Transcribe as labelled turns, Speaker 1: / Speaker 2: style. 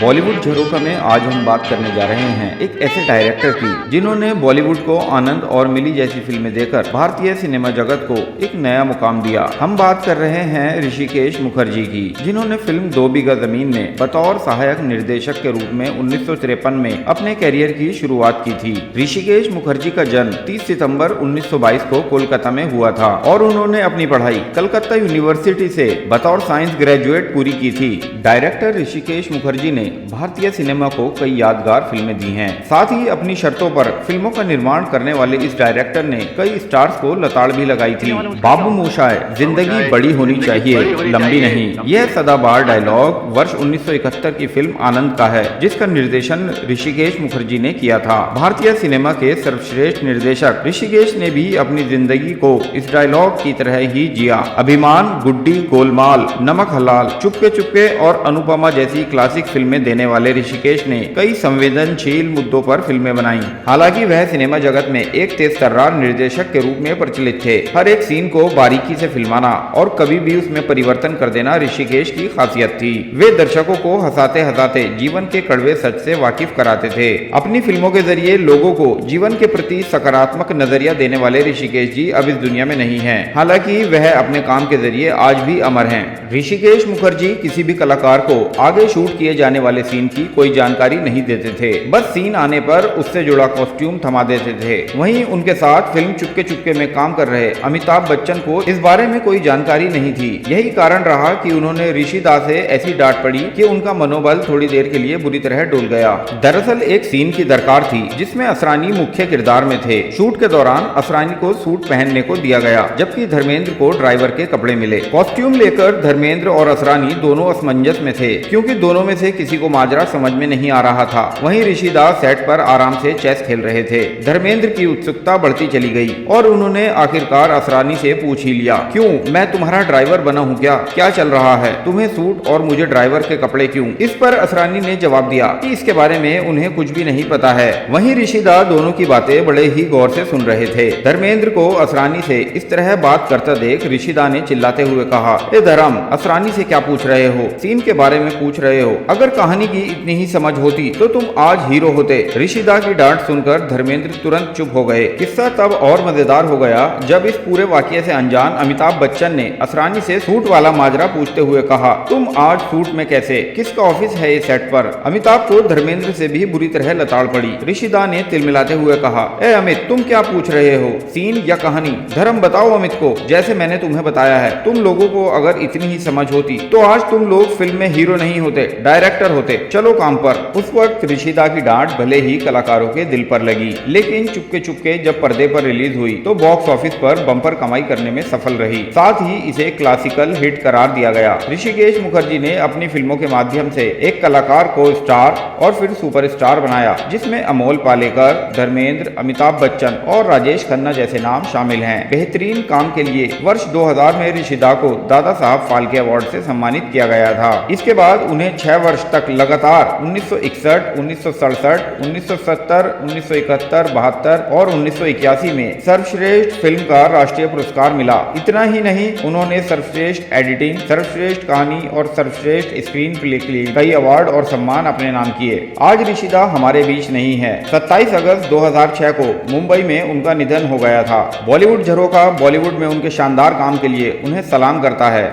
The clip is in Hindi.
Speaker 1: बॉलीवुड झरोखा में आज हम बात करने जा रहे हैं एक ऐसे डायरेक्टर की जिन्होंने बॉलीवुड को आनंद और मिली जैसी फिल्में देकर भारतीय सिनेमा जगत को एक नया मुकाम दिया। हम बात कर रहे हैं ऋषिकेश मुखर्जी की, जिन्होंने फिल्म 2 बीघा जमीन में बतौर सहायक निर्देशक के रूप में 1953 में अपने करियर की शुरुआत की थी। ऋषिकेश मुखर्जी का जन्म 30 सितंबर 1922 को कोलकाता में हुआ था और उन्होंने अपनी पढ़ाई कलकत्ता यूनिवर्सिटी से बतौर साइंस ग्रेजुएट पूरी की थी। डायरेक्टर ऋषिकेश मुखर्जी ने भारतीय सिनेमा को कई यादगार फिल्में दी हैं। साथ ही अपनी शर्तों पर फिल्मों का निर्माण करने वाले इस डायरेक्टर ने कई स्टार्स को लताड़ भी लगाई थी। बाबू मोशाय, जिंदगी बड़ी होनी चाहिए, लंबी नहीं, यह सदाबहार डायलॉग वर्ष 1971 की फिल्म आनंद का है, जिसका निर्देशन ऋषिकेश मुखर्जी ने किया था। भारतीय सिनेमा के सर्वश्रेष्ठ निर्देशक ऋषिकेश ने भी अपनी जिंदगी को इस डायलॉग की तरह ही जिया। अभिमान, गुड्डी, गोलमाल, नमक हलाल, चुपके चुपके और अनुपमा जैसी क्लासिक फिल्में देने वाले ऋषिकेश ने कई संवेदनशील मुद्दों पर फिल्में बनाई। हालांकि वह सिनेमा जगत में एक तेज तर्रार निर्देशक के रूप में प्रचलित थे। हर एक सीन को बारीकी से फिल्माना और कभी भी उसमें परिवर्तन कर देना ऋषिकेश की खासियत थी। वे दर्शकों को हंसाते हंसाते जीवन के कड़वे सच से वाकिफ कराते थे। अपनी फिल्मों के जरिए लोगों को जीवन के प्रति सकारात्मक नजरिया देने वाले ऋषिकेश जी अब इस दुनिया में नहीं हैं। हालांकि वह अपने काम के जरिए आज भी अमर हैं। ऋषिकेश मुखर्जी किसी भी कलाकार को आगे शूट किए जाने वाले सीन की कोई जानकारी नहीं देते थे, बस सीन आने पर उससे जुड़ा कॉस्ट्यूम थमा देते थे। वहीं उनके साथ फिल्म चुपके चुपके में काम कर रहे अमिताभ बच्चन को इस बारे में कोई जानकारी नहीं थी। यही कारण रहा कि उन्होंने ऋषिदा से ऐसी डांट पड़ी कि उनका मनोबल थोड़ी देर के लिए बुरी तरह डोल गया। दरअसल एक सीन की दरकार थी जिसमें असरानी मुख्य किरदार में थे। शूट के दौरान असरानी को सूट पहनने को दिया गया, जबकि धर्मेंद्र को ड्राइवर के कपड़े मिले। कॉस्ट्यूम लेकर धर्मेंद्र और असरानी दोनों असमंजस में थे, क्योंकि दोनों में से किसी को माजरा समझ में नहीं आ रहा था। वहीं ऋषिदास सेट पर आराम से चेस खेल रहे थे। धर्मेंद्र की उत्सुकता बढ़ती चली गई और उन्होंने आखिरकार असरानी से पूछ ही लिया, क्यों, मैं तुम्हारा ड्राइवर बना हूँ क्या चल रहा है, तुम्हें सूट और मुझे ड्राइवर के कपड़े क्यों? इस पर असरानी ने जवाब दिया कि इसके बारे में उन्हें कुछ भी नहीं पता है। वहीं ऋषिदा दोनों की बातें बड़े ही गौर से सुन रहे थे। धर्मेंद्र को असरानी से इस तरह बात करता देख ऋषिदा ने चिल्लाते हुए कहा, ए धर्म, असरानी से क्या पूछ रहे हो? सीन के बारे में पूछ रहे हो? अगर कहानी की इतनी ही समझ होती तो तुम आज हीरो होते। ऋषिदा की डांट सुनकर धर्मेंद्र तुरंत चुप हो गए। किस्सा तब और मजेदार हो गया जब इस पूरे वाकये से अनजान अमिताभ बच्चन ने असरानी से सूट वाला माजरा पूछते हुए कहा, तुम आज सूट में कैसे? किसका ऑफिस है ये सेट पर? अमिताभ को धर्मेंद्र से भी बुरी तरह लताड़ पड़ी। ऋषिदा ने तिलमिलाते हुए कहा, ए अमित, तुम क्या पूछ रहे हो, सीन या कहानी? धर्म, बताओ अमित को, जैसे मैंने तुम्हें बताया है। तुम लोगों को अगर इतनी ही समझ होती तो आज तुम लोग फिल्म में हीरो नहीं होते, डायरेक्टर होते। चलो काम पर। उस वक्त ऋषिदा की डांट भले ही कलाकारों के दिल पर लगी, लेकिन चुपके चुपके जब पर्दे पर रिलीज हुई तो बॉक्स ऑफिस पर बम्पर कमाई करने में सफल रही। साथ ही इसे क्लासिकल हिट करार दिया गया। ऋषिकेश मुखर्जी ने अपनी फिल्मों के माध्यम से एक कलाकार को स्टार और फिर सुपरस्टार बनाया, जिसमें अमोल पालेकर, धर्मेंद्र, अमिताभ बच्चन और राजेश खन्ना जैसे नाम शामिल हैं। बेहतरीन काम के लिए वर्ष 2000 में ऋषिदा को दादा साहब फाल्के अवार्ड से सम्मानित किया गया था। इसके बाद उन्हें 6 वर्ष तक लगातार 1961, 1967, 1970, 1971, 72 और 1981 में सर्वश्रेष्ठ फिल्म का राष्ट्रीय पुरस्कार मिला। इतना ही नहीं, उन्होंने सर्वश्रेष्ठ एडिटिंग, सर्वश्रेष्ठ कहानी और सर्वश्रेष्ठ स्क्रीन प्ले के लिए कई अवार्ड और सम्मान अपने नाम किए। आज ऋषिदा हमारे बीच नहीं है। 27 अगस्त 2006 को मुंबई में उनका निधन हो गया था। बॉलीवुड झरोखा बॉलीवुड में उनके शानदार काम के लिए उन्हें सलाम करता है।